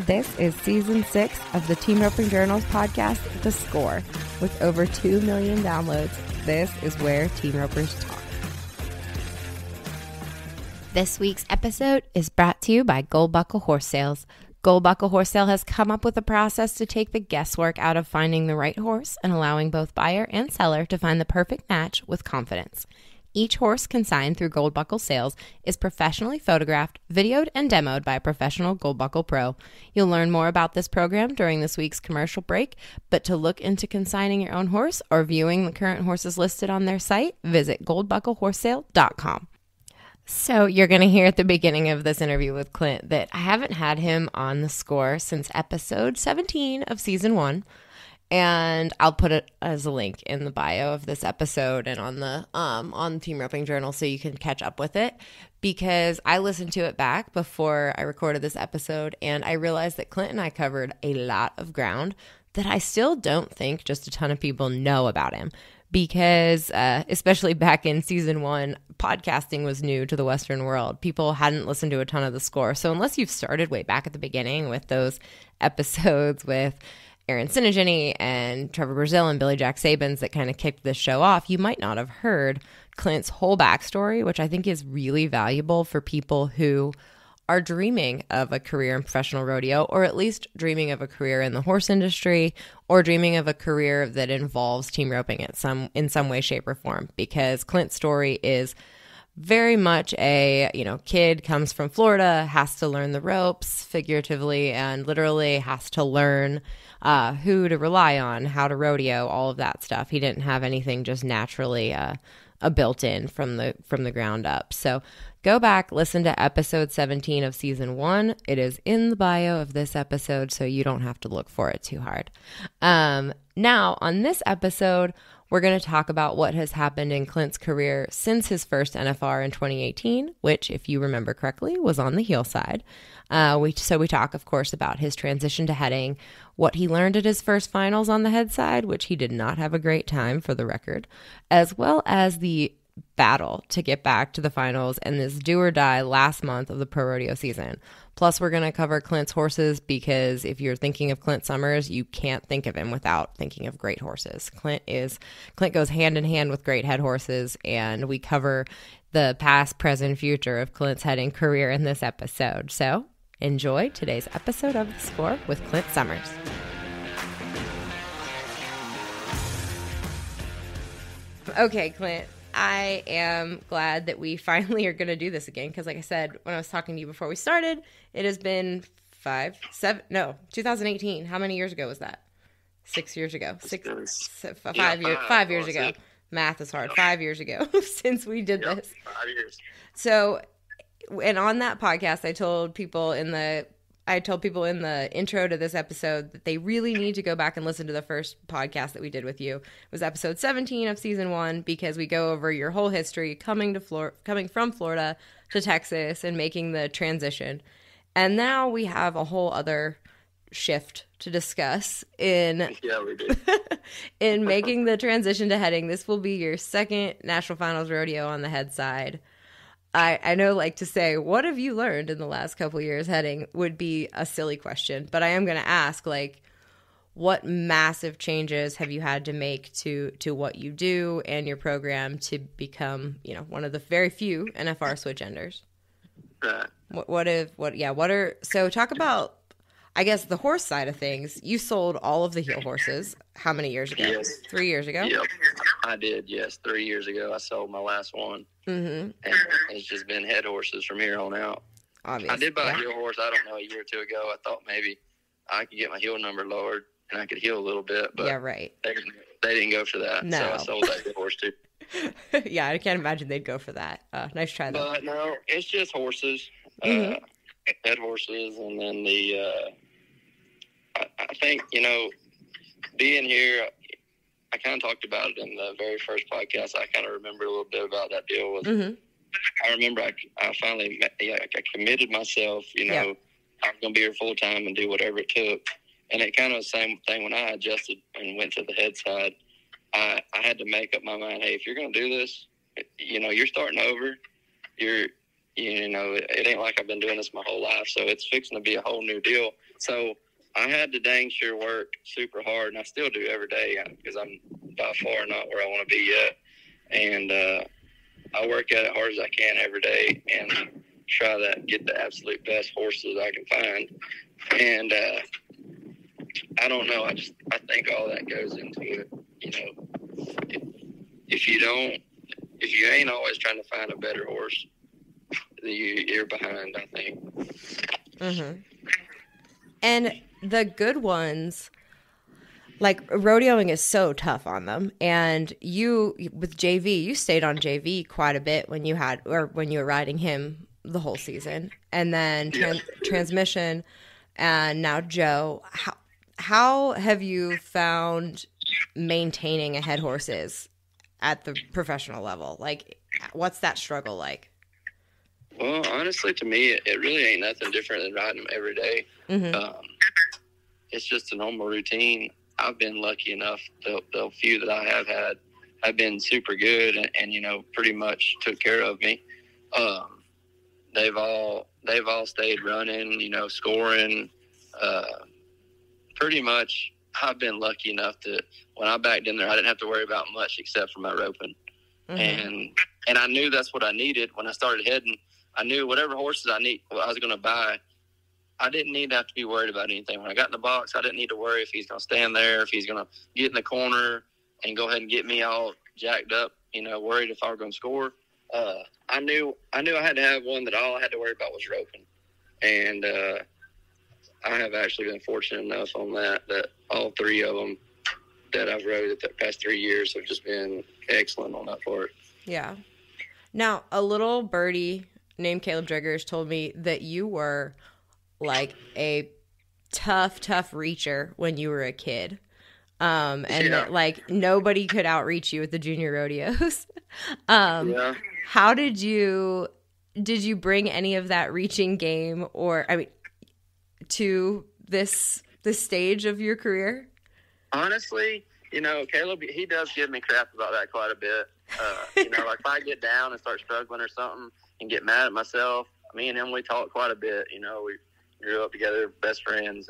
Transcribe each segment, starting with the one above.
This is Season 6 of the Team Roping Journals podcast, The Score. With over 2 million downloads, this is where Team Ropers talk. This week's episode is brought to you by Gold Buckle Horse Sales. Gold Buckle Horse Sale has come up with a process to take the guesswork out of finding the right horse and allowing both buyer and seller to find the perfect match with confidence. Each horse consigned through Gold Buckle Sales is professionally photographed, videoed, and demoed by a professional Gold Buckle pro. You'll learn more about this program during this week's commercial break, but to look into consigning your own horse or viewing the current horses listed on their site, visit goldbucklehorsesale.com. So you're going to hear at the beginning of this interview with Clint that I haven't had him on The Score since episode 17 of season 1. And I'll put it as a link in the bio of this episode and on the Team Roping Journal so you can catch up with it, because I listened to it back before I recorded this episode and I realized that Clint and I covered a lot of ground that I still don't think just a ton of people know about him, because especially back in season 1, podcasting was new to the Western world. People hadn't listened to a ton of The Score. So unless you've started way back at the beginning with those episodes with Aaron Sinigini and Trevor Brazil and Billy Jack Sabins that kind of kicked this show off, you might not have heard Clint's whole backstory, which I think is really valuable for people who are dreaming of a career in professional rodeo, or at least dreaming of a career in the horse industry, or dreaming of a career that involves team roping in some way, shape, or form. Because Clint's story is very much a, kid comes from Florida, has to learn the ropes figuratively and literally, has to learn who to rely on, how to rodeo, all of that stuff. He didn't have anything just naturally a built-in from the ground up. So go back, listen to episode 17 of season 1. It is in the bio of this episode, so you don't have to look for it too hard. Now, on this episode, we're going to talk about what has happened in Clint's career since his first NFR in 2018, which, if you remember correctly, was on the heel side. We talk, of course, about his transition to heading, what he learned at his first finals on the head side, which he did not have a great time, for the record, as well as the battle to get back to the finals and this do or die last month of the ProRodeo season. Plus, we're going to cover Clint's horses, because if you're thinking of Clint Summers, you can't think of him without thinking of great horses. Clint goes hand in hand with great head horses, and we cover the past, present, future of Clint's heading career in this episode. So enjoy today's episode of The Score with Clint Summers. Okay, Clint, I am glad that we finally are going to do this again, because like I said, when I was talking to you before we started, it has been 2018. How many years ago was that? 6 years ago. 5 years ago. Math is hard. 5 years ago since we did this. 5 years. So, and on that podcast, I told people in the intro to this episode that they really need to go back and listen to the first podcast that we did with you. It was episode 17 of season 1, because we go over your whole history coming from Florida to Texas and making the transition. And now we have a whole other shift to discuss in in making the transition to heading. This will be your second National Finals rodeo on the head side. I know, like, to say, what have you learned in the last couple years heading would be a silly question, but I am going to ask, like, what massive changes have you had to make to what you do and your program to become, one of the very few NFR switchenders? So talk about, I guess, the horse side of things. You sold all of the heel horses. How many years ago? Yes. 3 years ago? Yep, I did, yes. 3 years ago, I sold my last one. Mm-hmm. And it's just been head horses from here on out. Obviously, I did buy a heel horse, I don't know, a year or two ago. I thought maybe I could get my heel number lowered and I could heel a little bit. But yeah, right. They didn't go for that, no. So I sold that heel horse too. Yeah, I can't imagine they'd go for that. Nice try, though. But no, it's just horses. Mm-hmm. Head horses, and then I think, being here, I kind of talked about it in the very first podcast. I kind of remember a little bit about that deal. I remember I finally, I committed myself, I was going to be here full time and do whatever it took. And it kind of the same thing when I adjusted and went to the head side. I had to make up my mind, hey, if you're going to do this, you're starting over. it ain't like I've been doing this my whole life, so it's fixing to be a whole new deal. So I had to dang sure work super hard, and I still do every day because I'm by far not where I want to be yet. And I work at it hard as I can every day and try to get the absolute best horses I can find. And I don't know. I think all that goes into it. If you ain't always trying to find a better horse, you're behind, I think. Mm-hmm. And the good ones, like rodeoing is so tough on them. And you, with JV, you stayed on JV quite a bit when you were riding him the whole season. And then transmission and now Joe. How have you found maintaining a head horses at the professional level? Like, what's that struggle like? Well, honestly, to me, it really ain't nothing different than riding them every day. Mm-hmm. It's just a normal routine. I've been lucky enough. The few that I have had have been super good and pretty much took care of me. They've all stayed running, scoring. Pretty much, I've been lucky enough that when I backed in there, I didn't have to worry about much except for my roping. Mm-hmm. And I knew that's what I needed when I started heading. I knew whatever horses I was going to buy, I didn't need to have to be worried about anything. When I got in the box, I didn't need to worry if he's going to stand there, if he's going to get in the corner and go ahead and get me all jacked up, worried if I were going to score. I knew I had to have one that all I had to worry about was roping. And I have actually been fortunate enough on that all three of them that I've rode the past 3 years have just been excellent on that part. Yeah. Now, a little birdie named Caleb Driggers told me that you were like a tough reacher when you were a kid. That like nobody could outreach you at the junior rodeos. How did you bring any of that reaching game to this stage of your career? Honestly, Caleb, he does give me crap about that quite a bit. Like if I get down and start struggling or something and get mad at myself, me and him, we talk quite a bit. We grew up together, best friends,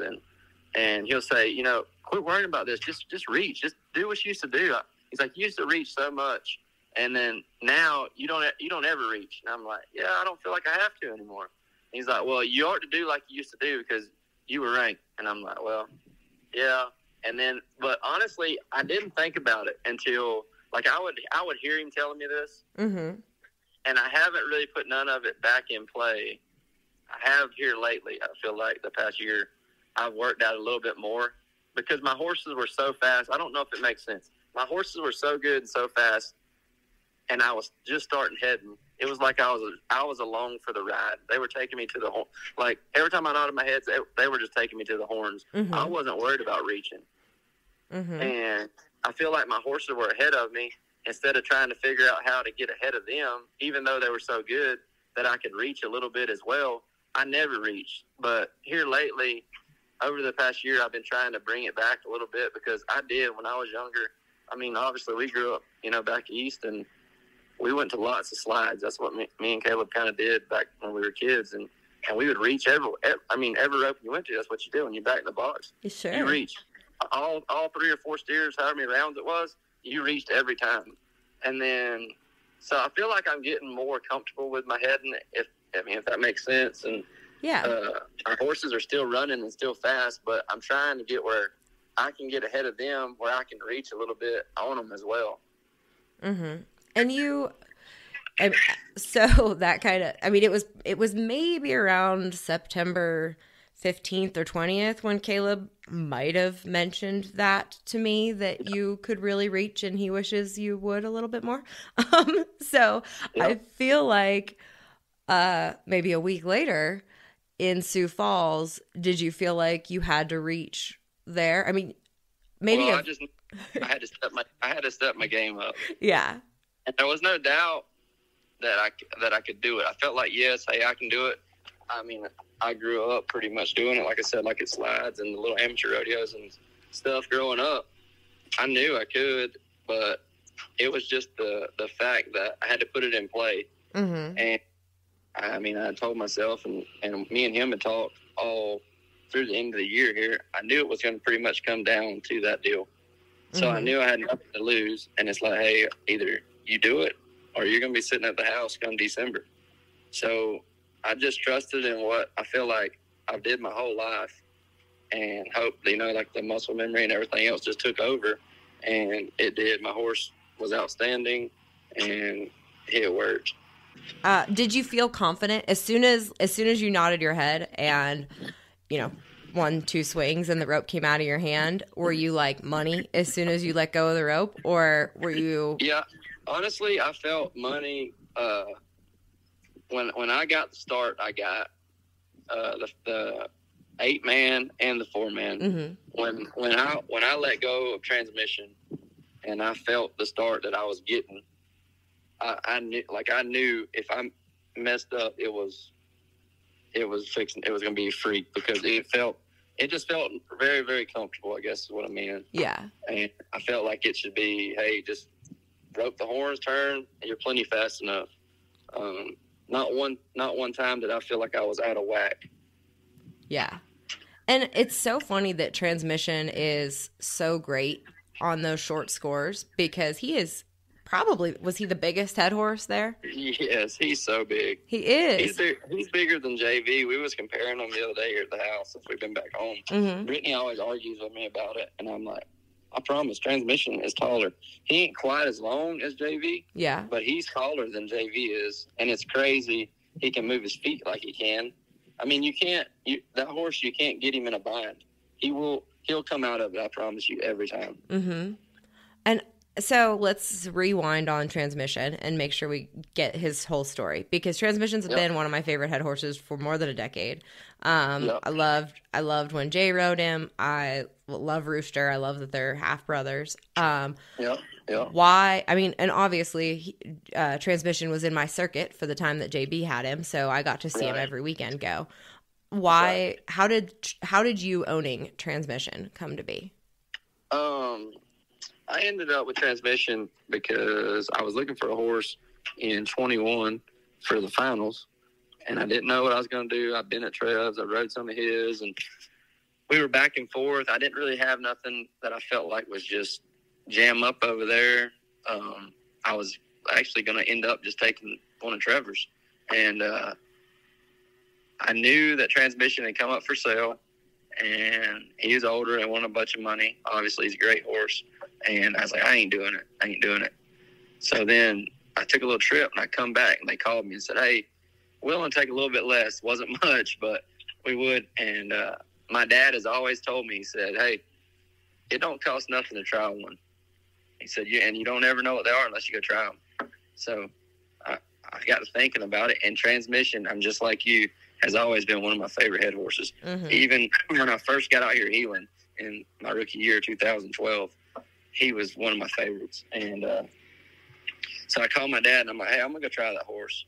and he'll say, quit worrying about this. Just reach. Just do what you used to do. He's like, you used to reach so much, and then now you don't ever reach. And I'm like, yeah, I don't feel like I have to anymore. And he's like, well, you ought to do like you used to do because you were ranked. And I'm like, well, yeah. And then, but honestly, I didn't think about it until like I would hear him telling me this, mm-hmm. and I haven't really put none of it back in play. I have here lately. I feel like the past year I've worked out a little bit more because my horses were so fast. I don't know if it makes sense. My horses were so good and so fast, and I was just starting heading. It was like I was along for the ride. They were taking me to the horn. Like every time I nodded my head, they were just taking me to the horns. Mm-hmm. I wasn't worried about reaching. Mm-hmm. And I feel like my horses were ahead of me instead of trying to figure out how to get ahead of them, even though they were so good that I could reach a little bit as well. I never reached. But here lately, over the past year, I've been trying to bring it back a little bit because I did when I was younger. I mean, obviously, we grew up, back east, and we went to lots of slides. That's what me and Caleb kind of did back when we were kids. And we would reach every rope you went to, that's what you do when you back in the box. Sure. You reach. All 3 or 4 steers, however many rounds it was, you reached every time. And then, so I feel like I'm getting more comfortable with my heading, if that makes sense. And yeah, our horses are still running and still fast, but I'm trying to get where I can get ahead of them, where I can reach a little bit on them as well. Mm-hmm. And so that kind of, it was maybe around September 15th or 20th when Caleb might have mentioned that to me, that you could really reach and he wishes you would a little bit more. So yeah. I feel like maybe a week later in Sioux Falls, did you feel like you had to reach there? I mean, maybe well, I had to step my game up. Yeah. And there was no doubt that I could do it. I felt like, yes, hey, I can do it. I mean, I grew up pretty much doing it, like I said, like at slides and the little amateur rodeos and stuff growing up. I knew I could, but it was just the fact that I had to put it in play. Mm-hmm. And I mean, I told myself, and me and him had talked all through the end of the year here. I knew it was going to pretty much come down to that deal. So I knew I had nothing to lose. And it's like, hey, either you do it or you're going to be sitting at the house come December. So I just trusted in what I feel like I did my whole life, and hope, like the muscle memory and everything else just took over. And it did. My horse was outstanding, and it worked. Did you feel confident as soon as you nodded your head and, 1-2 swings and the rope came out of your hand? Were you like money as soon as you let go of the rope, or were you? Yeah, honestly, I felt money. When I got the start, I got the 8-man and the 4-man. When I let go of transmission and I felt the start that I was getting, I knew if I messed up, it was going to be a freak, because it just felt very, very comfortable, I guess is what I mean. Yeah. And I felt like it should be, hey, just rope the horns, turn, and you're plenty fast enough. Not one time did I feel like I was out of whack. Yeah. And it's so funny that transmission is so great on those short scores, because he is was he the biggest head horse there? Yes, he's so big. He is. He's bigger than JV. We was comparing them the other day here at the house since we've been back home. Brittany always argues with me about it, and I'm like, I promise, transmission is taller. He ain't quite as long as JV. Yeah. But he's taller than JV is, and it's crazy. He can move his feet like he can. I mean, that horse, you can't get him in a bind. He'll come out of it, I promise you, every time. And so let's rewind on transmission and make sure we get his whole story, because transmission's been one of my favorite head horses for more than a decade. I loved when Jay rode him. I love Rooster. I love that they're half brothers. Why? I mean, and obviously, transmission was in my circuit for the time that JB had him, so I got to see him every weekend go. Why? Right. How did you owning transmission come to be? I ended up with transmission because I was looking for a horse in 21 for the finals, and I didn't know what I was going to do. I've been at Trev's. I rode some of his, and we were back and forth. I didn't really have nothing that I felt like was just jam up over there. I was actually going to end up just taking one of Trevor's, and I knew that transmission had come up for sale, and he was older and wanted a bunch of money. Obviously, he's a great horse. And I was like, I ain't doing it. So then I took a little trip, and I come back, and they called me and said, hey, willing to take a little bit less. Wasn't much, but we would. And my dad has always told me, he said, hey, it don't cost nothing to try one. He said, and you don't ever know what they are unless you go try them. So I got to thinking about it. And transmission, I'm just like you, has always been one of my favorite head horses. Even when I first got out here healing in my rookie year, 2012, he was one of my favorites. And so I called my dad, and I'm like, hey, I'm going to go try that horse.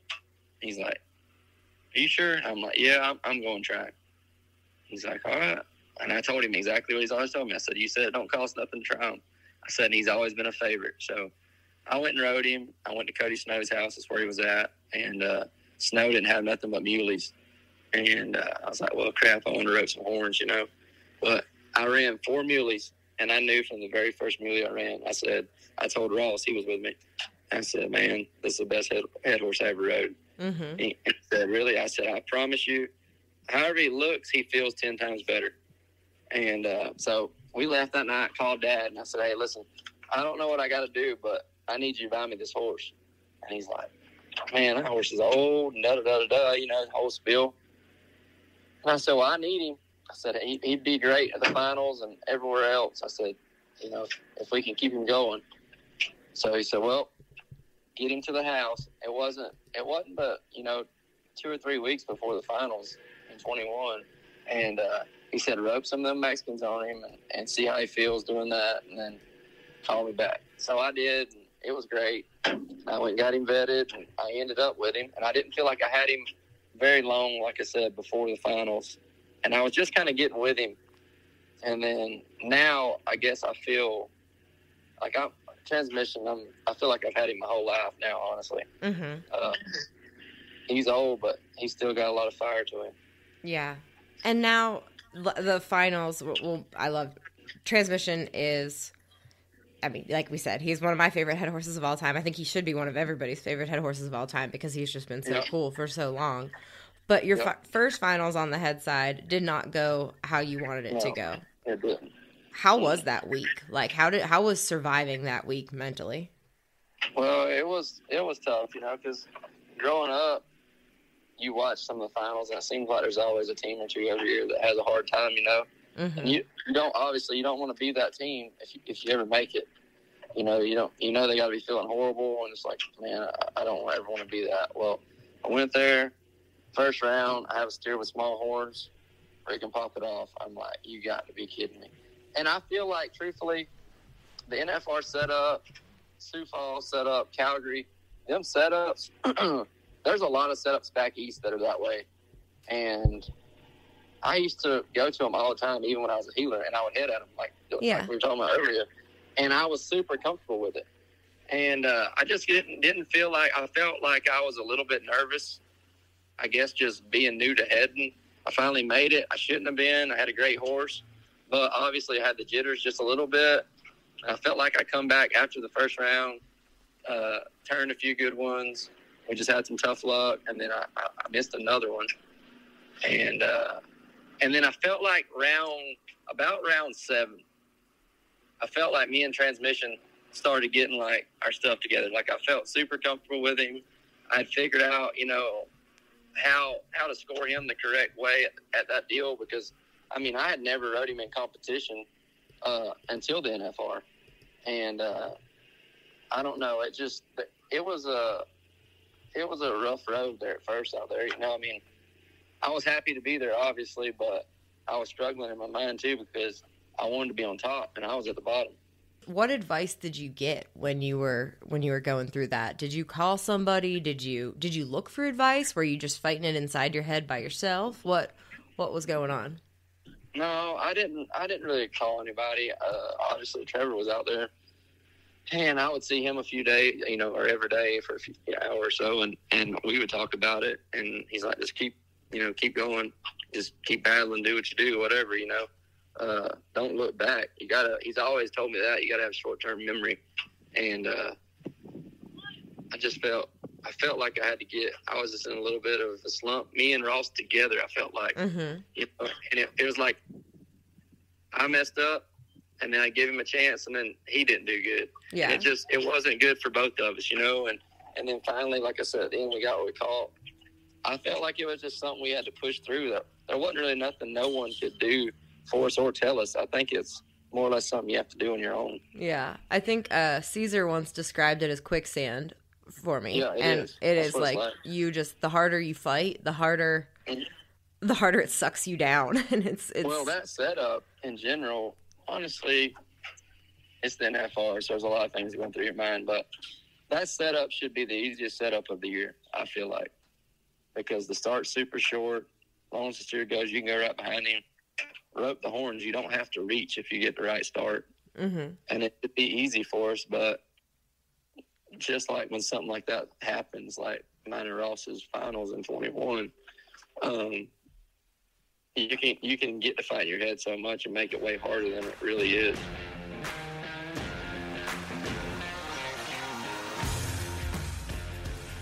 He's like, are you sure? I'm like, yeah, I'm going to try it. He's like, all right. And I told him exactly what he's always told me. I said, you said it don't cost nothing to try him. I said, and he's always been a favorite. So I went and rode him. I went to Cody Snow's house. That's where he was at. And Snow didn't have nothing but muleys. And I was like, well, crap, I want to rope some horns, But I ran 4 muleys. And I knew from the very first muley I ran, I told Ross, he was with me, I said, man, this is the best head horse I ever rode. He said, really? I said, I promise you, however he looks, he feels 10 times better. And so we left that night, called Dad, and I said, hey, listen, I don't know what I got to do, but I need you to buy me this horse. And he's like, man, that horse is old, and da-da-da-da-da, the whole spiel. And I said, well, I need him. I said, he'd be great at the finals and everywhere else. I said, if we can keep him going. So he said, well, get him to the house. It wasn't but, 2 or 3 weeks before the finals in 21. And he said, rope some of them Mexicans on him and see how he feels doing that, and then call me back. So I did, and it was great. I went and got him vetted, and I ended up with him. And I didn't feel like I had him very long, like I said, before the finals. And I was just kind of getting with him. And then now I guess I feel like I feel like I've had him my whole life now, honestly. he's old, but he's still got a lot of fire to him. Yeah. And now the finals, well, I love Transmission is, I mean, like we said, he's one of my favorite head horses of all time. I think he should be one of everybody's favorite head horses of all time because he's just been so cool for so long. But your first finals on the head side did not go how you wanted it to go. It didn't. How was that week? Like, how was surviving that week mentally? Well, it was tough, because growing up, you watch some of the finals, and it seems like there's always a team or two every year that has a hard time, Mm-hmm. And you don't want to be that team if you ever make it. They got to be feeling horrible, and it's like, man, I don't ever want to be that. Well, I went there, first round, I have a steer with small horns, freaking pop it off. I'm like, you got to be kidding me. And I feel like, truthfully, the NFR setup, Sioux Falls setup, Calgary, them setups, there's a lot of setups back east that are that way. And I used to go to them all the time, even when I was a healer, and I would head at them like we were talking about earlier. And I was super comfortable with it. And I just didn't feel like – I felt like I was a little bit nervous, I guess, just being new to heading. I finally made it. I shouldn't have been. I had a great horse. But obviously I had the jitters just a little bit. I felt like I come back after the first round, turned a few good ones. We just had some tough luck, and then I missed another one. And then I felt like about round 7, I felt like me and Transmission started getting, like, our stuff together. Like, I felt super comfortable with him. I'd figured out, how to score him the correct way at that deal because, I mean, I had never rode him in competition until the NFR. And I don't know. It was a rough road there at first out there. I mean, I was happy to be there, obviously, but I was struggling in my mind, too, because I wanted to be on top, and I was at the bottom. What advice did you get when you were going through that? Did you call somebody? Did you look for advice? Were you just fighting it inside your head by yourself? What was going on? No, I didn't really call anybody. Obviously, Trevor was out there, and I would see him a few days, or every day for a few hours or so, and we would talk about it. And he's like, just keep going, just keep battling, do what you do, whatever, don't look back. He's always told me that you gotta have short-term memory. And I felt like I was just in a little bit of a slump. Me and Ross together, I felt like, and it was like I messed up, and then I gave him a chance, and then he didn't do good. Yeah. And it wasn't good for both of us, and then finally, like I said, at the end we got what we caught. I felt like it was just something we had to push through. There wasn't really nothing no one could do for us or tell us. I think it's more or less something you have to do on your own. Yeah. I think Caesar once described it as quicksand for me. Yeah, it is like you just, the harder you fight, the harder it sucks you down. And it's well, that setup in general, honestly, it's the NFR, so there's a lot of things going through your mind, but that setup should be the easiest setup of the year, I feel like, because the start's super short. As long as the steer goes, you can go right behind him. Rope the horns. You don't have to reach if you get the right start. Mm-hmm. And it would be easy for us, but just like when something like that happens, like mine and Ross's finals in 21, you can get to fight in your head so much and make it way harder than it really is.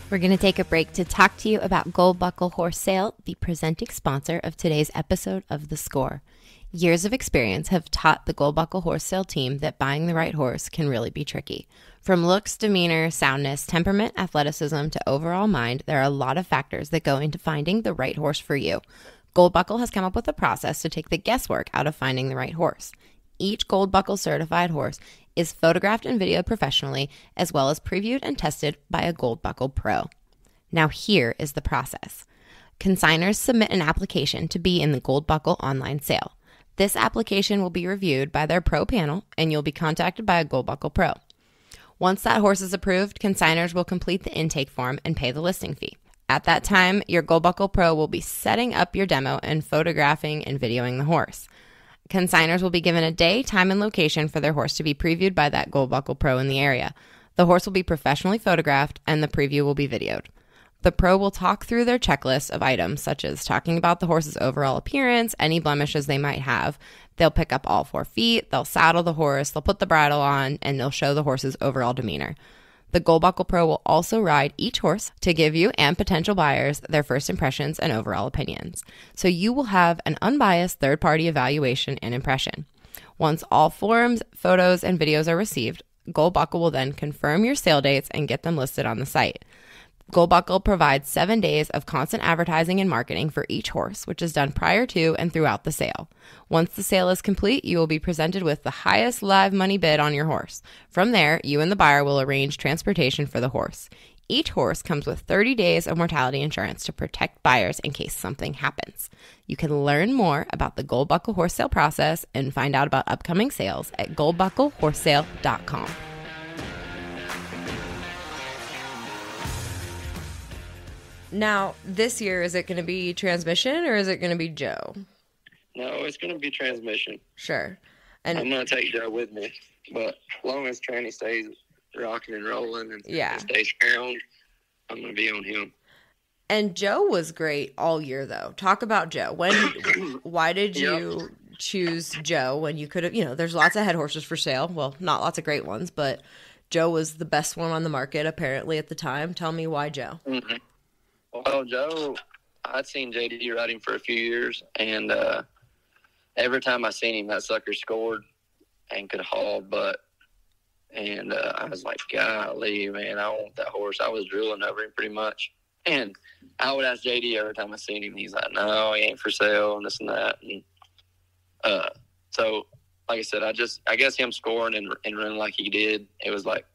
We're going to take a break to talk to you about Gold Buckle Horse Sale, the presenting sponsor of today's episode of The Score. Years of experience have taught the Gold Buckle Horse Sale team that buying the right horse can really be tricky. From looks, demeanor, soundness, temperament, athleticism, to overall mind, there are a lot of factors that go into finding the right horse for you. Gold Buckle has come up with a process to take the guesswork out of finding the right horse. Each Gold Buckle certified horse is photographed and videoed professionally, as well as previewed and tested by a Gold Buckle pro. Now here is the process. Consigners submit an application to be in the Gold Buckle online sale. This application will be reviewed by their pro panel, and you'll be contacted by a Gold Buckle pro. Once that horse is approved, consigners will complete the intake form and pay the listing fee. At that time, your Gold Buckle pro will be setting up your demo and photographing and videoing the horse. Consigners will be given a day, time, and location for their horse to be previewed by that Gold Buckle pro in the area. The horse will be professionally photographed, and the preview will be videoed. The pro will talk through their checklist of items, such as talking about the horse's overall appearance, any blemishes they might have. They'll pick up all 4 feet, they'll saddle the horse, they'll put the bridle on, and they'll show the horse's overall demeanor. The Gold Buckle Pro will also ride each horse to give you and potential buyers their first impressions and overall opinions. So you will have an unbiased third-party evaluation and impression. Once all forms, photos, and videos are received, Gold Buckle will then confirm your sale dates and get them listed on the site. Gold Buckle provides 7 days of constant advertising and marketing for each horse, which is done prior to and throughout the sale. Once the sale is complete, you will be presented with the highest live money bid on your horse. From there, you and the buyer will arrange transportation for the horse. Each horse comes with 30 days of mortality insurance to protect buyers in case something happens. You can learn more about the Gold Buckle horse sale process and find out about upcoming sales at goldbucklehorsesale.com. Now, this year, is it going to be transmission or is it going to be Joe? No, it's going to be transmission. Sure. And I'm going to take Joe with me, but as long as Tranny stays rocking and rolling and stays around, I'm going to be on him. And Joe was great all year, though. Talk about Joe. Why did you choose Joe when you could have, there's lots of head horses for sale. Well, not lots of great ones, but Joe was the best one on the market, apparently, at the time. Tell me why Joe. Mm-hmm. Well, Joe, I'd seen JD ride him for a few years, and every time I seen him, that sucker scored and could haul butt. And I was like, golly, man, I want that horse. I was drooling over him pretty much. And I would ask JD every time I seen him. He's like, no, he ain't for sale and this and that. And so, like I said, I guess him scoring and running like he did, it was like,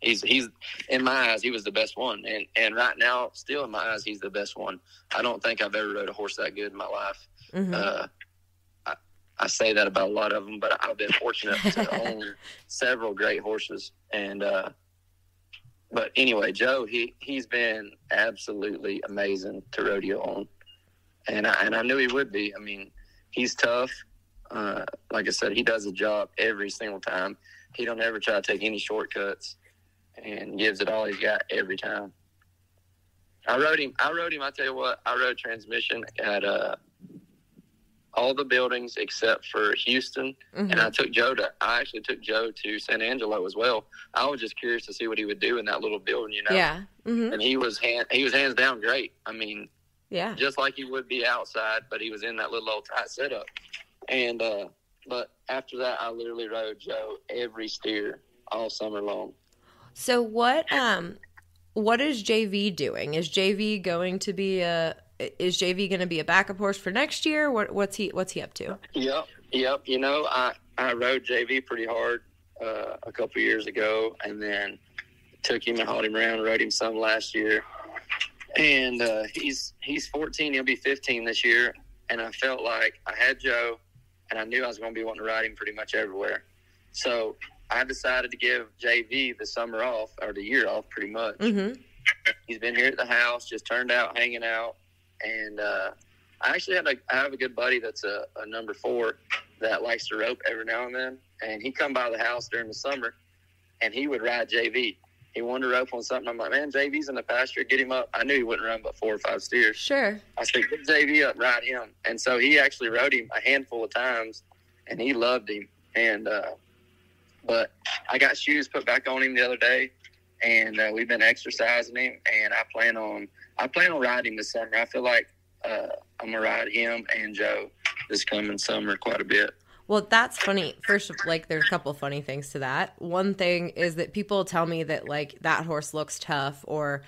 He's in my eyes, he was the best one. And right now, still in my eyes, he's the best one. I don't think I've ever rode a horse that good in my life. Mm-hmm. I say that about a lot of them, but I've been fortunate to own several great horses. And but anyway, Joe, he's been absolutely amazing to rodeo on. And I knew he would be. I mean, he's tough. Like I said, he does a job every single time. He don't ever try to take any shortcuts. And gives it all he's got every time. I rode him. I tell you what, I rode transmission at all the buildings except for Houston. Mm-hmm. And I actually took Joe to San Angelo as well. I was just curious to see what he would do in that little building, Yeah. Mm-hmm. And he was hands down great. I mean, yeah, just like he would be outside, but he was in that little old tight setup. And but after that, I literally rode Joe every steer all summer long. So what is JV doing? Is JV going to be a backup horse for next year? What's he up to? Yep. I rode JV pretty hard a couple years ago, and then took him and hauled him around, rode him some last year. And he's 14, he'll be 15 this year, and I felt like I had Joe, and I knew I was going to be wanting to ride him pretty much everywhere. So I decided to give JV the summer off, or the year off, pretty much. Mm-hmm. He's been here at the house, just turned out, hanging out. And I actually have a good buddy that's a number 4 that likes to rope every now and then. And he come by the house during the summer, and he would ride JV. He wanted to rope on something. I'm like, man, JV's in the pasture. Get him up. I knew he wouldn't run but 4 or 5 steers. Sure. I said, get JV up, ride him. And so he actually rode him a handful of times, and he loved him. And but I got shoes put back on him the other day, and we've been exercising him, and I plan on riding him this summer. I feel like I'm going to ride him and Joe this coming summer quite a bit. Well, that's funny. First, there's a couple funny things to that. One thing is that people tell me that, that horse looks tough, or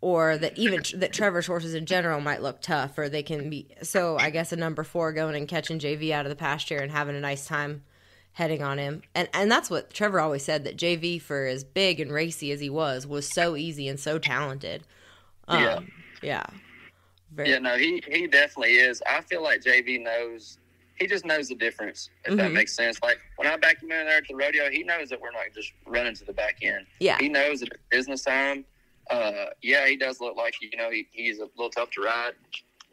that even that Trevor's horses in general might look tough, or they can be. So I guess a number 4 going and catching JV out of the pasture and having a nice time heading on him. And that's what Trevor always said, that JV, for as big and racy as he was so easy and so talented. Yeah. No, he definitely is. I feel like JV knows, he just knows the difference, if that makes sense. Like, when I back him in there at the rodeo, he knows that we're not just running to the back end. Yeah. He knows that it's business time. He does look like, he's a little tough to ride,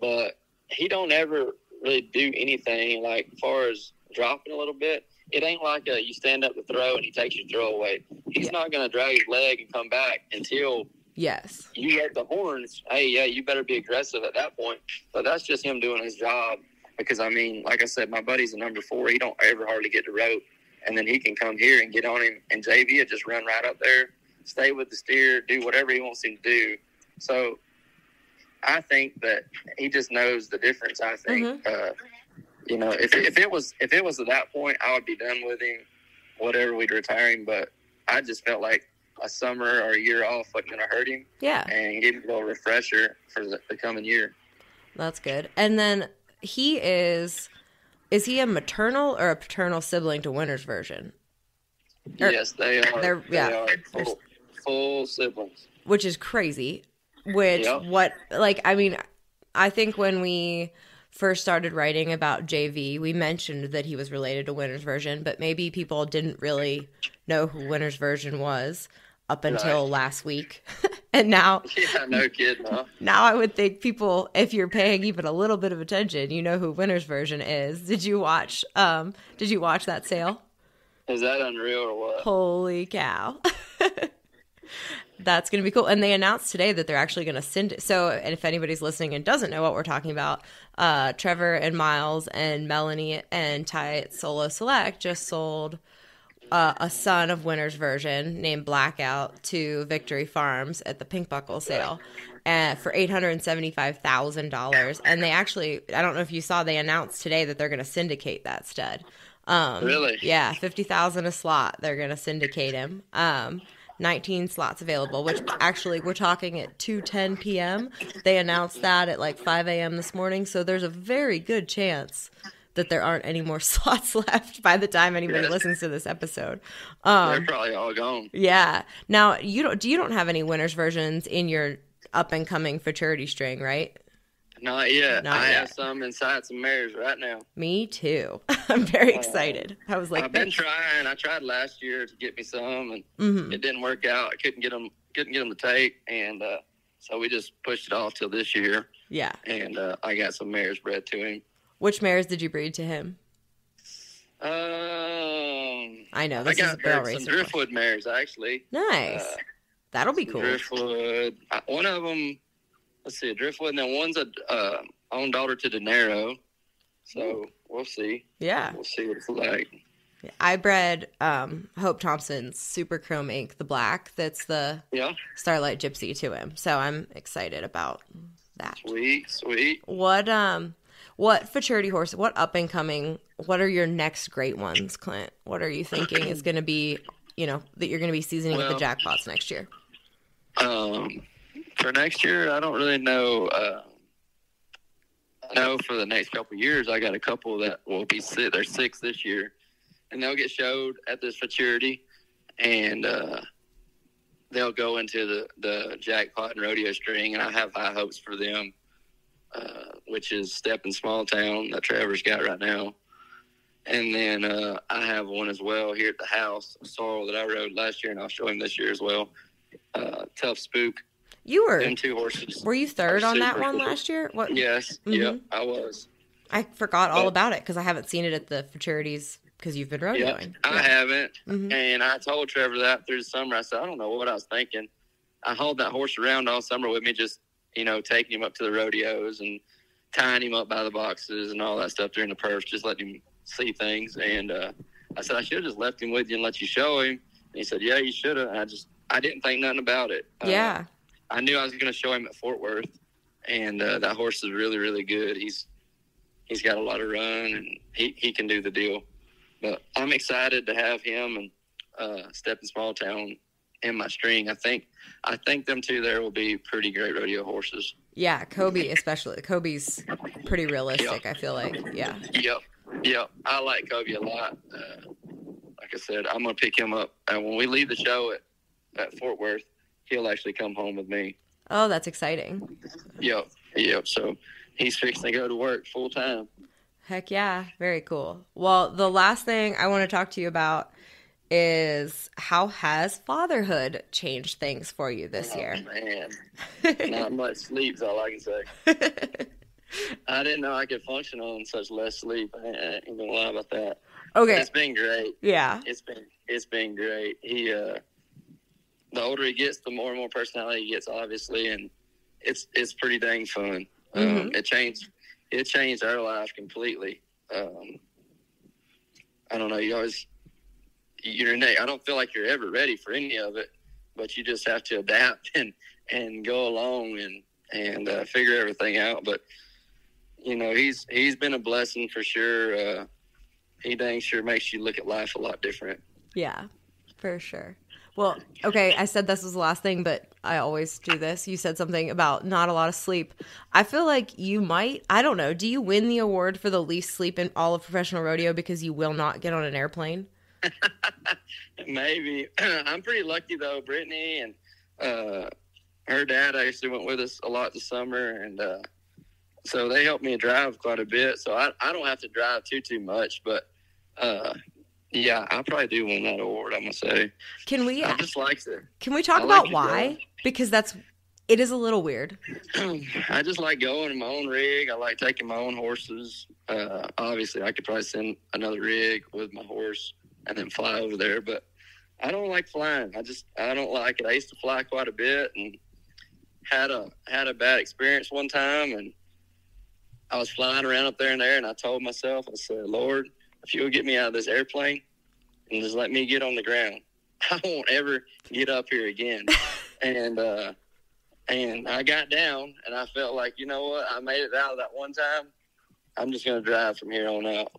but he don't ever really do anything, as far as dropping a little bit. It ain't like you stand up to throw and he takes your throw away. He's not going to drag his leg and come back until Yes. You get the horns. Hey, yeah, you better be aggressive at that point. But that's just him doing his job. Because, I mean, like I said, my buddy's a number 4. He don't ever hardly get to rope. And then he can come here and get on him. And JV will just run right up there, stay with the steer, do whatever he wants him to do. So I think that he just knows the difference, I think. You know, if it was at that point, I would be done with him, whatever, we'd retire him. But I just felt like a summer or a year off wasn't going to hurt him. Yeah. And give him a little refresher for the coming year. That's good. And then he is he a maternal or a paternal sibling to Winter's Version? Yes, they are. They are full siblings. Which is crazy. I think when we first started writing about JV, we mentioned that he was related to Winter's Version, but maybe people didn't really know who Winter's Version was up until last week. And now... Yeah, no kidding, huh? Now I would think people, if you're paying even a little bit of attention, you know who Winter's Version is. Did you watch that sale? Is that unreal or what? Holy cow. That's going to be cool. And they announced today that they're actually going to send it. So, and if anybody's listening and doesn't know what we're talking about, Trevor and Miles and Melanie and Ty at Solo Select just sold a son of Winter's Version named Blackout to Victory Farms at the Pink Buckle sale for $875,000. And they actually, I don't know if you saw, they announced today that they're going to syndicate that stud. Really? Yeah, $50,000 a slot. They're going to syndicate him. 19 slots available, which actually we're talking at 2:10 p.m. They announced that at like 5 a.m. this morning, so there's a very good chance that there aren't any more slots left by the time anybody listens to this episode. They're probably all gone. Yeah. Now, you don't have any Winter's Versions in your up-and-coming futurity string, right? Not yet. I have some inside some mares right now. Me too. I'm very excited. I was like, I've been trying. I tried last year to get me some, and it didn't work out. I couldn't get them to take, and so we just pushed it off till this year. Yeah. And I got some mares bred to him. Which mares did you breed to him? I know this is a barrel racer. Some driftwood mares, actually. Nice. That'll be cool. Driftwood. One of them. Let's see, a driftwood, and then one's a own daughter to Dinero. So we'll see. Yeah. We'll see what it's like. I bred Hope Thompson's Super Chrome Ink, the black. That's the Starlight Gypsy to him. So I'm excited about that. Sweet. What futurity horse, what up and coming, what are your next great ones, Clint? What are you thinking is going to be, that you're going to be seasoning at the jackpots next year? For next year, I don't really know. I know for the next couple of years, I got a couple that will be they're 6 this year, and they'll get showed at this futurity, and they'll go into the jackpot and rodeo string, and I have high hopes for them, which is Step in Small Town that Trevor's got right now. And then I have one as well here at the house, Sorrel, that I rode last year, and I'll show him this year as well. Tough Spook. You were them 2 horses. Were you third on that one last year? What? Yes. Yep, I was. I forgot all about it because I haven't seen it at the futurities because you've been rodeoing. I haven't. And I told Trevor that through the summer. I said, I don't know what I was thinking. I hauled that horse around all summer with me, just, taking him up to the rodeos and tying him up by the boxes and all that stuff during the perfs, just letting him see things. And I said, I should have just left him with you and let you show him. And he said, yeah, you should have. And I didn't think nothing about it. I knew I was going to show him at Fort Worth, and that horse is really, really good. He's got a lot of run, and he can do the deal. But I'm excited to have him and Step in Small Town in my string. I think them 2 there will be pretty great rodeo horses. Yeah, Kobe especially. Kobe's pretty realistic, I feel like. Yeah. Yep. I like Kobe a lot. Like I said, I'm going to pick him up. When we leave the show at Fort Worth, he'll actually come home with me. Oh, that's exciting. Yep. So he's fixing to go to work full time. Heck yeah. Very cool. Well, the last thing I want to talk to you about is how has fatherhood changed things for you this year? Man, not much sleep is all I can say. I didn't know I could function on such less sleep. I ain't gonna lie about that. Okay. But it's been great. Yeah. It's been great. the older he gets, the more and more personality he gets, obviously, and it's pretty dang fun. It changed our life completely. I don't know. I don't feel like you're ever ready for any of it, but you just have to adapt and go along and figure everything out. But he's been a blessing for sure. He dang sure makes you look at life a lot different. Yeah, for sure. Well, okay, I said this was the last thing, but I always do this. You said something about not a lot of sleep. I feel like you might, I don't know, do you win the award for the least sleep in all of professional rodeo because you will not get on an airplane? Maybe. I'm pretty lucky, though. Brittany and her dad actually went with us a lot this summer, and so they helped me drive quite a bit. So I don't have to drive too much, but yeah, I probably do win that award, I'm going to say. I just like it. Can we talk about why? Because it is a little weird. I just like going in my own rig. I like taking my own horses. Obviously, I could probably send another rig with my horse and then fly over there, but I don't like flying. I don't like it. I used to fly quite a bit and had a bad experience one time, and I was flying around up there and I told myself, I said, Lord, if you'll get me out of this airplane and just let me get on the ground, I won't ever get up here again. And I got down, and I felt like, you know what? I made it out of that one time. I'm just going to drive from here on out.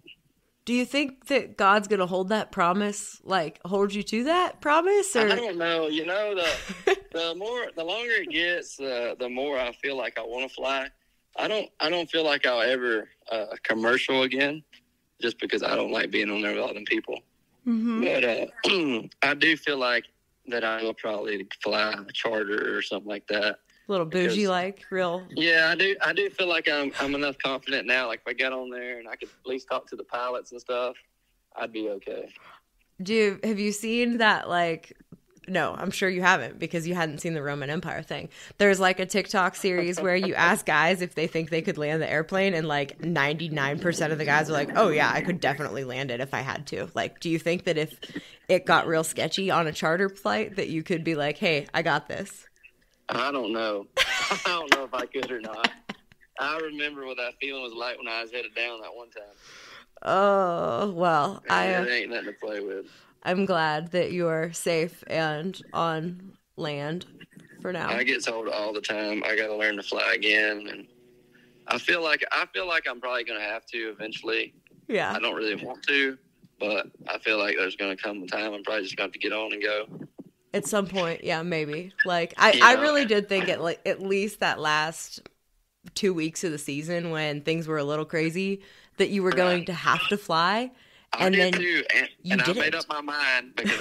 Do you think that God's going to hold that promise, like hold you to that promise? Or? I don't know. The longer it gets, the more I feel like I want to fly. I don't feel like I'll ever commercial again, just because I don't like being on there with all them people. Mm-hmm. But I do feel like that I will probably fly a charter or something like that. A little bougie, like real. Yeah, I do feel like I'm enough confident now. Like if I got on there and I could at least talk to the pilots and stuff, I'd be okay. Have you seen that? Like, no, I'm sure you haven't because you hadn't seen the Roman Empire thing. There's like a TikTok series where you ask guys if they think they could land the airplane, and like 99% of the guys are like, "Oh yeah, I could definitely land it if I had to." Like, do you think that if it got real sketchy on a charter flight, that you could be like, "Hey, I got this"? I don't know. I don't know if I could or not. I remember what that feeling was like when I was headed down that one time. Oh, well, it ain't nothing to play with. I'm glad that you're safe and on land for now. I get told all the time I got to learn to fly again, and I feel like I'm probably going to have to eventually. Yeah. I don't really want to, but I feel like there's going to come a time I'm probably just going to have to get on and go. At some point, yeah, maybe. Like I really did think at least that last 2 weeks of the season when things were a little crazy that you were going to have to fly. I did too, and I made up my mind because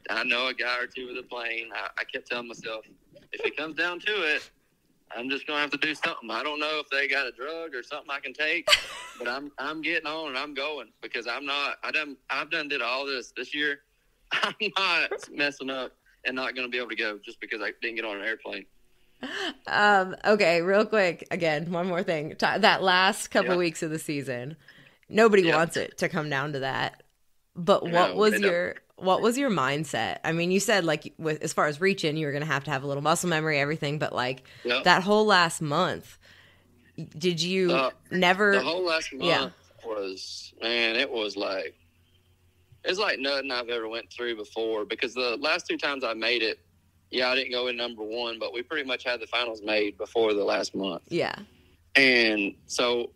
I know a guy or two with a plane. I kept telling myself, if it comes down to it, I'm just gonna have to do something. I don't know if they got a drug or something I can take, but I'm getting on and I'm going because I've did all this year. I'm not messing up and not gonna be able to go just because I didn't get on an airplane. Okay, real quick, again, one more thing. That last couple weeks of the season. Nobody wants it to come down to that. But what was your mindset? I mean, you said like as far as reaching, you were going to have a little muscle memory, everything. But like that whole last month, did you never? The whole last month was, man, it's like nothing I've ever went through before. Because the last two times I made it, I didn't go in number one, but we pretty much had the finals made before the last month. Yeah, and so.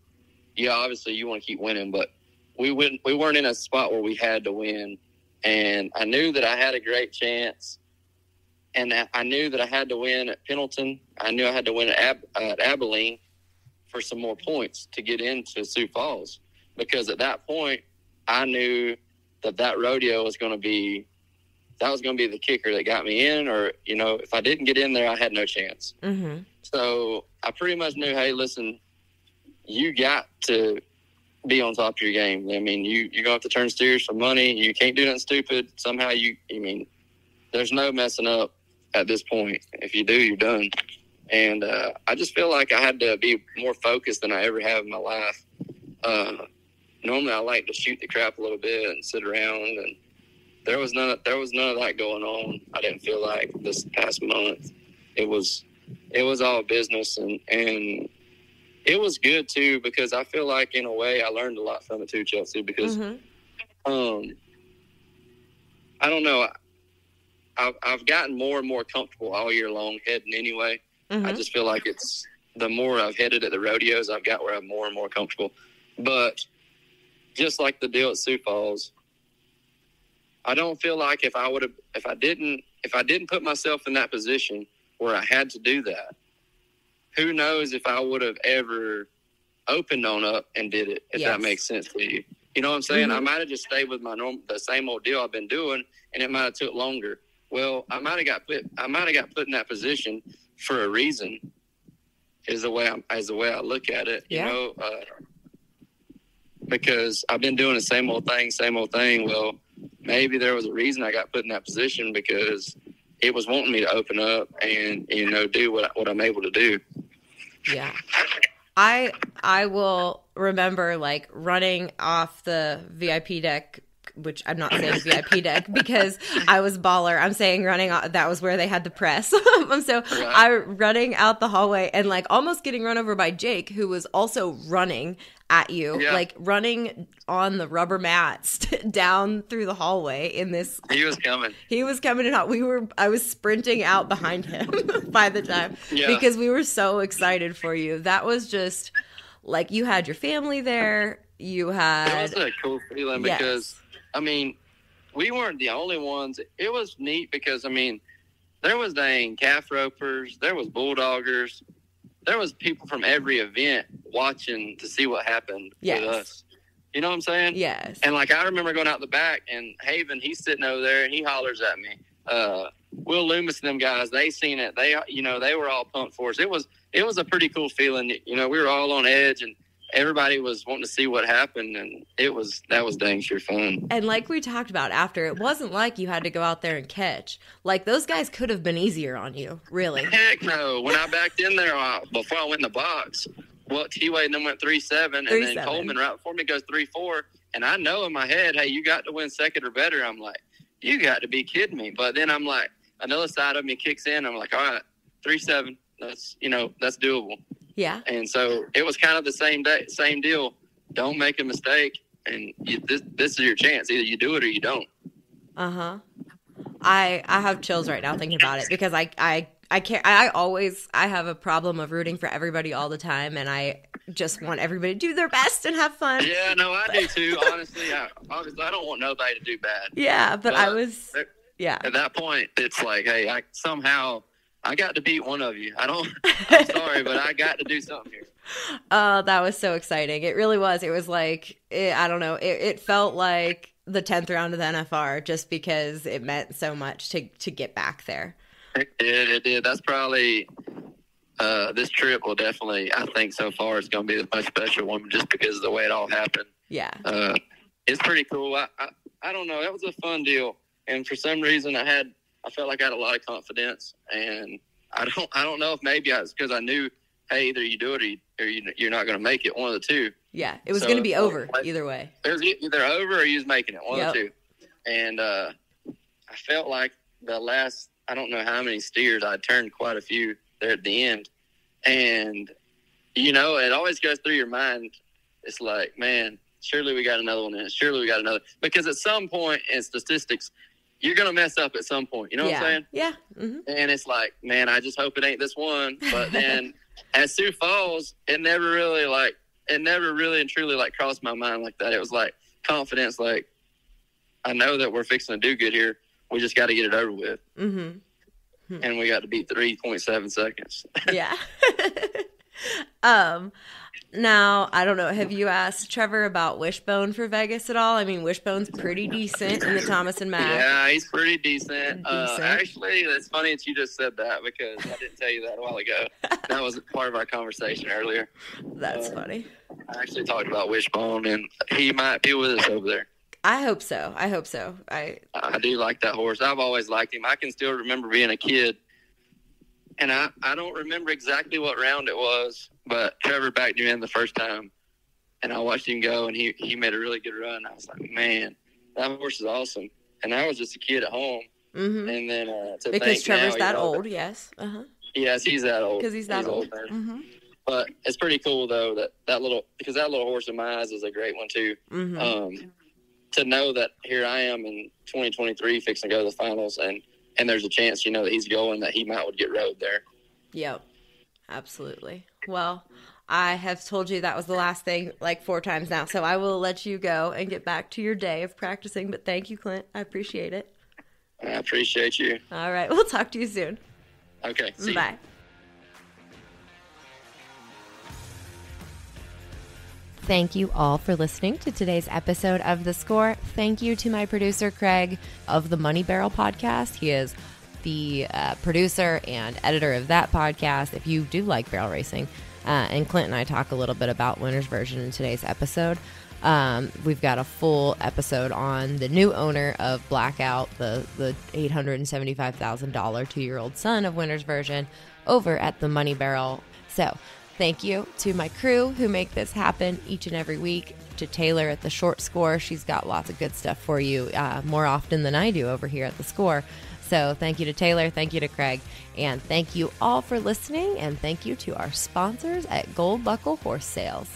Yeah, obviously you want to keep winning, but we weren't in a spot where we had to win. And I knew that I had a great chance. And I knew that I had to win at Pendleton. I knew I had to win at Abilene for some more points to get into Sioux Falls. Because at that point, I knew that rodeo was going to be the kicker that got me in. Or, if I didn't get in there, I had no chance. Mm-hmm. So I pretty much knew, hey, listen, you got to be on top of your game. I mean, you're going to have to turn steers for money. You can't do nothing stupid. Somehow there's no messing up at this point. If you do, you're done. And I just feel like I had to be more focused than I ever have in my life. Normally I like to shoot the crap a little bit and sit around there was none of that going on. I didn't feel like this past month. It was all business, and it was good too, because I feel like in a way I learned a lot from it too, Chelsea, because I don't know. I've gotten more and more comfortable all year long heading anyway. I just feel like it's the more I've headed at the rodeos, I've got where I'm more and more comfortable. But just like the deal at Sioux Falls, I don't feel like if I didn't put myself in that position where I had to do that, who knows if I would have ever opened on up and did it, if that makes sense to you. You know what I'm saying? I might have just stayed with the same old deal I've been doing, and it might have took longer. Well, I might have got put in that position for a reason. Is the way I look at it. You know, because I've been doing the same old thing. Well, maybe there was a reason I got put in that position, because it was wanting me to open up and, you know, do what I'm able to do. Yeah. I will remember like running off the VIP deck, which I'm not saying VIP deck because I was baller. I'm saying running off, that was where they had the press. So I running out the hallway and like almost getting run over by Jake, who was also running at you, like running on the rubber mats down through the hallway in this. He was coming and I was sprinting out behind him by the time because we were so excited for you. That was just like, you had your family there. You had. It was a cool feeling because, I mean, we weren't the only ones. It was neat because, I mean, there was dang calf ropers, there was bulldoggers, there was people from every event watching to see what happened with us. You know what I'm saying? Yes. And like, I remember going out the back, and Haven, he's sitting over there and he hollers at me. Will Loomis and them guys, they seen it. They, you know, they were all pumped for us. It was a pretty cool feeling. You know, we were all on edge, and everybody was wanting to see what happened, and that was dang sure fun. And like we talked about after, it wasn't like you had to go out there and catch. Like, those guys could have been easier on you, really. Heck no. When I backed in there before I went in the box, T-Way and then went 3-7, and then Coleman right before me goes 3-4, and I know in my head, hey, you got to win second or better. I'm like, you got to be kidding me. But then I'm like, another side of me kicks in. I'm like, all right, 3-7. That's doable. Yeah. And so it was kind of the same deal. Don't make a mistake, and this is your chance. Either you do it or you don't. Uh-huh. I have chills right now thinking about it because I can't. I have a problem of rooting for everybody all the time, and I just want everybody to do their best and have fun. Yeah, no, I do too. Honestly, I don't want nobody to do bad. Yeah, but I was. At that point, it's like, hey, I got to beat one of you. I'm sorry, but I got to do something here. That was so exciting. It really was. It was like, I don't know. It felt like the 10th round of the NFR just because it meant so much to get back there. It did. That's probably, this trip will definitely, I think so far it's going to be the most special one just because of the way it all happened. Yeah. It's pretty cool. I don't know. That was a fun deal. And for some reason I felt like I had a lot of confidence, and I don't know if maybe it's because I knew, hey, either you do it or you're not going to make it, one of the two. Yeah, it was going to be over either way. It was either over or you was making it, one of the two. And I felt like the last, I don't know how many steers, I turned quite a few there at the end. And, you know, it always goes through your mind. It's like, man, surely we got another one in. Surely we got another. Because at some point in statistics, you're going to mess up at some point. You know what I'm saying? Yeah. Mm-hmm. And it's like, man, I just hope it ain't this one. But then at Sioux Falls, it never really and truly like crossed my mind like that. It was like confidence. Like, I know that we're fixing to do good here. We just got to get it over with. Mm-hmm. And we got to beat 3.7 seconds. Yeah. Now, I don't know, have you asked Trevor about Wishbone for Vegas at all? I mean, Wishbone's pretty decent in the Thomas and Mack. Yeah, he's pretty decent. Actually, it's funny that you just said that because I didn't tell you that a while ago. That was part of our conversation earlier. That's funny. I actually talked about Wishbone, and he might be with us over there. I hope so. I do like that horse. I've always liked him. I can still remember being a kid. And I don't remember exactly what round it was, but Trevor backed him in the first time, and I watched him go, and he made a really good run. I was like, man, that horse is awesome. and I was just a kid at home. Mm-hmm. And then because Trevor's now, that old, yes. Yes, he's that old. Because he's that old. Mm-hmm. But it's pretty cool though that little horse in my eyes is a great one too. Mm-hmm. To know that here I am in 2023 fixing to go to the finals, and there's a chance, that he's going, that he would get rode there. Yep, absolutely. Well, I have told you that was the last thing like 4 times now, so I will let you go and get back to your day of practicing. But thank you, Clint. I appreciate it. I appreciate you. All right, we'll talk to you soon. Okay, see Bye. You. Thank you all for listening to today's episode of The Score. Thank you to my producer, Craig, of the Money Barrel podcast. He is the producer and editor of that podcast, if you do like barrel racing. And Clint and I talk a little bit about Winner's Version in today's episode. We've got a full episode on the new owner of Blackout, the $875,000 2-year-old son of Winner's Version, over at the Money Barrel. So thank you to my crew who make this happen each and every week. To Taylor at the Short Score. She's got lots of good stuff for you more often than I do over here at the Score. So thank you to Taylor, thank you to Craig, and thank you all for listening, and thank you to our sponsors at Gold Buckle Horse Sales.